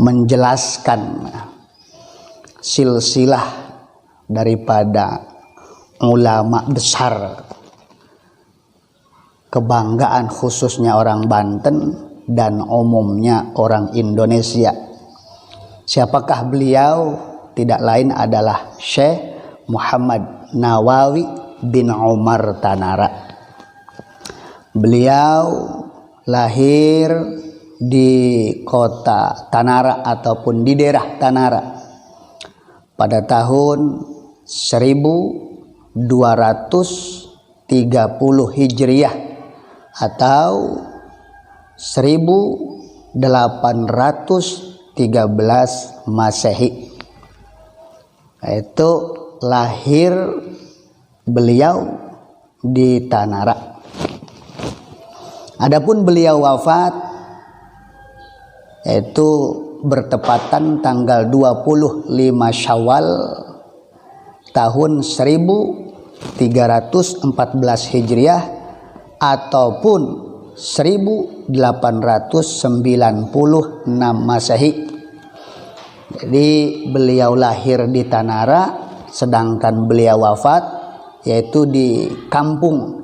menjelaskan silsilah daripada ulama besar kebanggaan khususnya orang Banten dan umumnya orang Indonesia. Siapakah beliau? Tidak lain adalah Syekh Muhammad Nawawi bin Umar Tanara. Beliau lahir di kota Tanara ataupun di daerah Tanara pada tahun 1230 Hijriah atau 1813 Masehi. Itu lahir beliau di Tanara. Adapun beliau wafat itu bertepatan tanggal 25 Syawal tahun 1314 Hijriah ataupun 1896 Masehi. Jadi beliau lahir di Tanara, sedangkan beliau wafat yaitu di kampung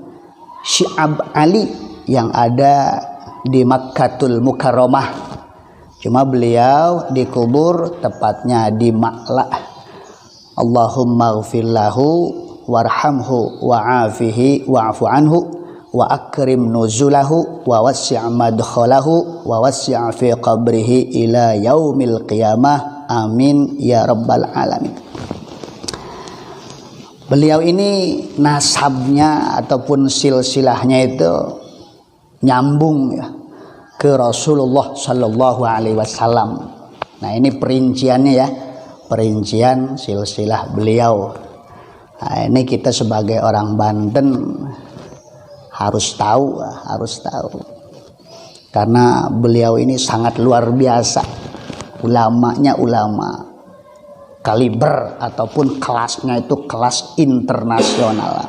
Syi'ab Ali yang ada di Makkatul Mukarramah. Cuma beliau dikubur tepatnya di Ma'la. Allahumma ghfir lahu warhamhu wa'afihi wa'fu anhu wa akrim nuzulahu wa wassi' madkhalahu wa wassi' fi qabrihi ila yaumil qiyamah. Amin ya rabbal alamin. Beliau ini nasabnya ataupun silsilahnya itu nyambung ya ke Rasulullah sallallahu alaihi wasallam. Nah, ini perinciannya ya, perincian silsilah beliau. Nah, ini kita sebagai orang Banten harus tahu. Karena beliau ini sangat luar biasa. Ulamanya ulama kaliber ataupun kelasnya itu kelas internasional.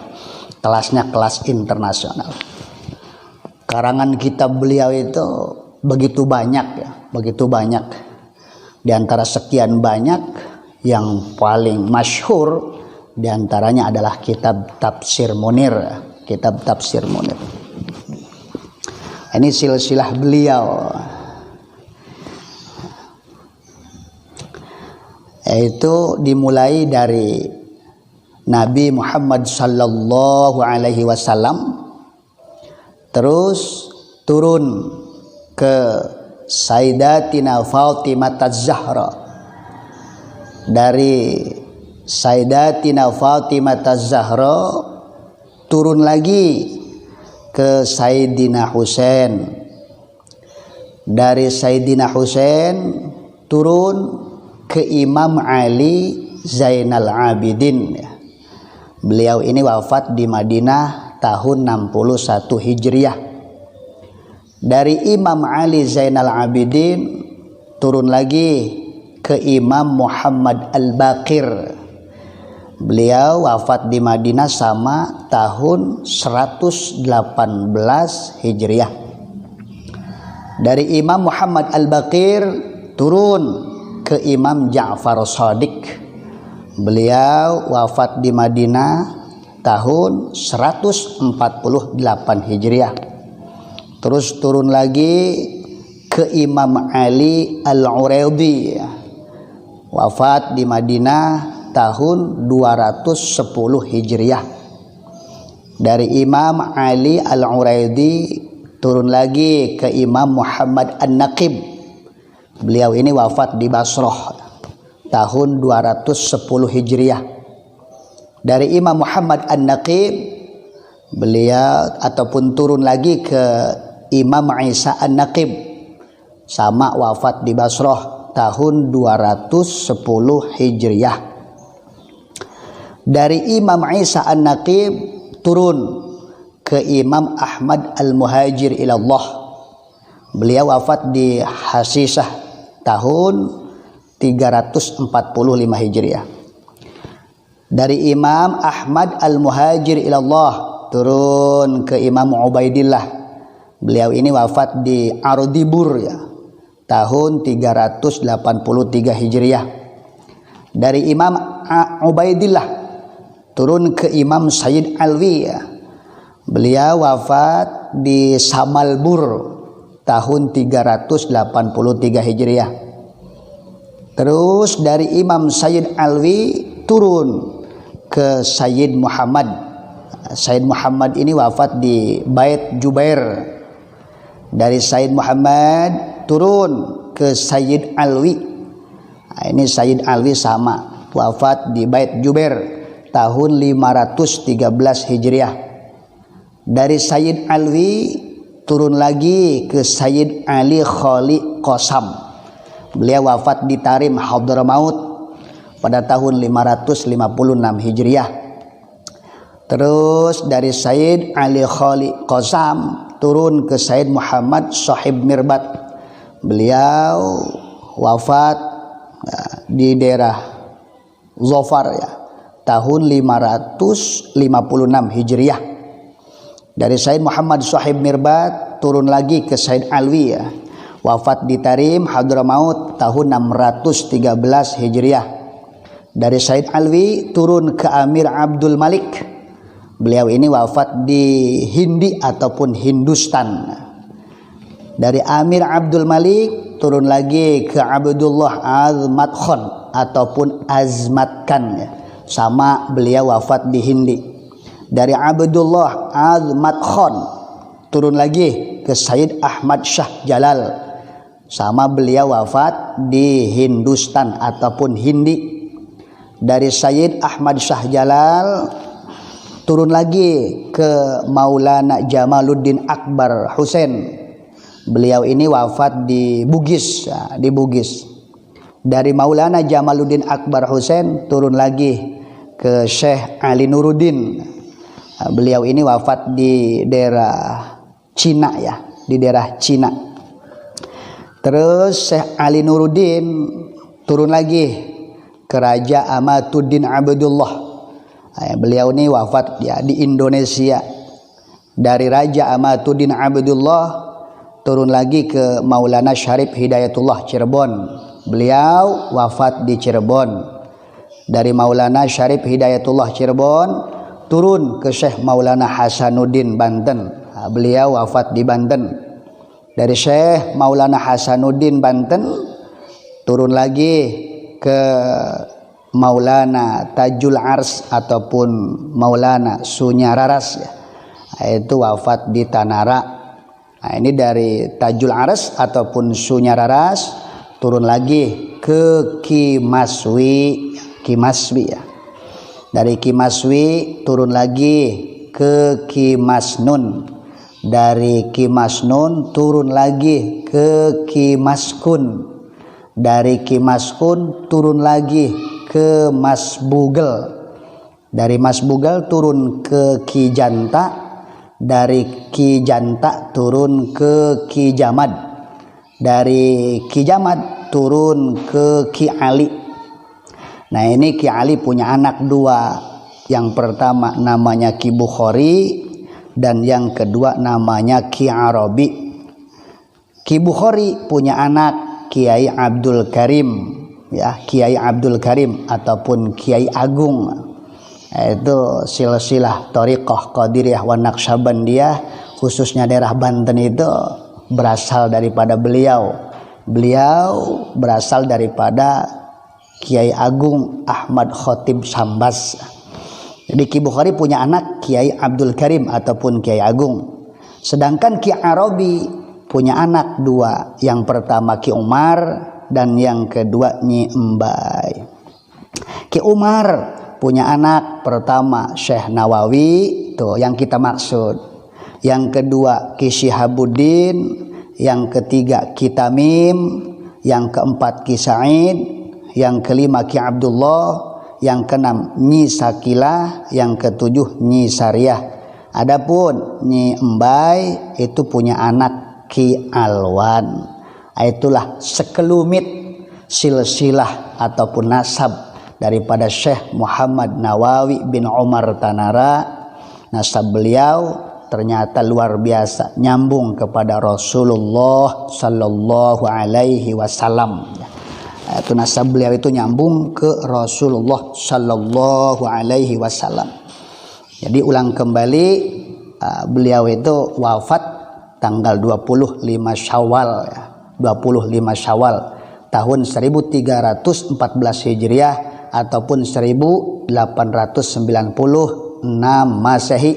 Kelasnya kelas internasional. Karangan kitab beliau itu begitu banyak ya, begitu banyak. Di antara sekian banyak yang paling masyhur di antaranya adalah kitab Tafsir Munir, kitab Tafsir Munir. Ini silsilah beliau. Yaitu dimulai dari Nabi Muhammad sallallahu alaihi wasallam, terus turun ke Sayyidatina Fatimah Az-Zahra, dari Sayyidatina Fatimah Az-Zahra turun lagi ke Sayyidina Husain, dari Sayyidina Husain turun ke Imam Ali Zainal Abidin. Beliau ini wafat di Madinah tahun 61 Hijriah. Dari Imam Ali Zainal Abidin turun lagi ke Imam Muhammad Al-Baqir. Beliau wafat di Madinah sama tahun 118 Hijriah. Dari Imam Muhammad Al-Baqir turun ke Imam Ja'far Shadiq. Beliau wafat di Madinah tahun 148 Hijriah. Terus turun lagi ke Imam Ali Al-Uraidi, wafat di Madinah tahun 210 Hijriah. Dari Imam Ali Al-Uraidi turun lagi ke Imam Muhammad An-Naqib. Beliau ini wafat di Basrah tahun 210 Hijriah. Dari Imam Muhammad An-Naqib beliau ataupun turun lagi ke Imam Isa An-Naqib, sama wafat di Basrah tahun 210 Hijriah. Dari Imam Isa An-Naqib turun ke Imam Ahmad Al-Muhajir ilallah. Beliau wafat di Hasisah tahun 345 Hijriah. Dari Imam Ahmad Al-Muhajir ilallah turun ke Imam Ubaidillah. Beliau ini wafat di Ardibur ya, tahun 383 Hijriah. Dari Imam Ubaidillah turun ke Imam Sayyid Alwi, beliau wafat di Samalbur tahun 383 Hijriah. Terus dari Imam Sayyid Alwi turun ke Sayyid Muhammad. Sayyid Muhammad ini wafat di Bait Jubair. Dari Sayyid Muhammad turun ke Sayyid Alwi. Nah, ini Sayyid Alwi sama, wafat di Bait Jubair tahun 513 Hijriah. Dari Sayyid Alwi turun lagi ke Sayyid Ali Khali Qasam. Beliau wafat di Tarim Hadramaut pada tahun 556 Hijriah. Terus dari Sayyid Ali Khali Qasam turun ke Sayyid Muhammad Sahib Mirbat. Beliau wafat di daerah Zofar tahun 556 Hijriah. Dari Sayyid Muhammad Sahib Mirbat turun lagi ke Sayyid Alwi, wafat di Tarim Hadramaut tahun 613 Hijriah. Dari Sayyid Alwi turun ke Amir Abdul Malik. Beliau ini wafat di Hindi ataupun Hindustan. Dari Amir Abdul Malik turun lagi ke Abdullah Azmat Khan ataupun Azmat Khan, sama beliau wafat di Hindi. Dari Abdullah Azmat Khan turun lagi ke Sayyid Ahmad Shah Jalal, sama beliau wafat di Hindustan ataupun Hindi. Dari Sayyid Ahmad Shah Jalal turun lagi ke Maulana Jamaluddin Akbar Husain. Beliau ini wafat di Bugis, Dari Maulana Jamaluddin Akbar Husain turun lagi ke Syekh Ali Nuruddin. Beliau ini wafat di daerah Cina, di daerah Cina. Terus Syekh Ali Nuruddin turun lagi ke Raja Amatuddin Abdullah. Beliau ini wafat di Indonesia. Dari Raja Amatuddin Abdullah turun lagi ke Maulana Syarif Hidayatullah Cirebon. Beliau wafat di Cirebon. Dari Maulana Syarif Hidayatullah Cirebon turun ke Syekh Maulana Hasanuddin Banten. Beliau wafat di Banten. Dari Syekh Maulana Hasanuddin Banten turun lagi ke Maulana Tajul Ars ataupun Maulana Sunyararas, itu wafat di Tanara. Nah, ini dari Tajul Ars ataupun Sunyararas turun lagi ke Kimaswi, Dari Kimaswi turun lagi ke Kimasnun. Dari Kimasnun turun lagi ke Kimaskun. Dari Kimaskun turun lagi ke Masbugel. Dari Masbugel turun ke Kijanta. Dari Kijanta turun ke Kijamad. Dari Kijamad turun ke Ki Ali. Nah, ini Ki Ali punya anak dua. Yang pertama namanya Ki Bukhari dan yang kedua namanya Ki Arabi. Ki Bukhari punya anak Kiai Abdul Karim, Kiai Abdul Karim ataupun Kiai Agung. Itu silsilah Thariqah Qadiriyah wa Naqsyabandiyah, khususnya daerah Banten itu berasal daripada beliau. Beliau berasal daripada Kiai Agung Ahmad Khotib Sambas. Jadi Ki Bukhari punya anak Kiai Abdul Karim ataupun Kiai Agung. Sedangkan Ki Arabi punya anak dua. Yang pertama Ki Umar dan yang kedua Nyi Embai. Ki Umar punya anak pertama Syekh Nawawi, tuh yang kita maksud. Yang kedua Ki Syihabuddin, yang ketiga Ki Tamim, yang keempat Ki Said, yang kelima Ki Abdullah, yang keenam Nyi Sakilah, yang ketujuh Nyi Sariyah. Adapun Nyi Embai itu punya anak Ki Alwan. Itulah sekelumit silsilah ataupun nasab daripada Syekh Muhammad Nawawi bin Umar Tanara. Nasab beliau ternyata luar biasa, nyambung kepada Rasulullah Sallallahu Alaihi Wasallam. Itu nasab beliau itu nyambung ke Rasulullah Sallallahu Alaihi Wasallam. Jadi ulang kembali, beliau itu wafat tanggal 25 Syawal ya. 25 Syawal tahun 1314 Hijriah ataupun 1896 Masehi.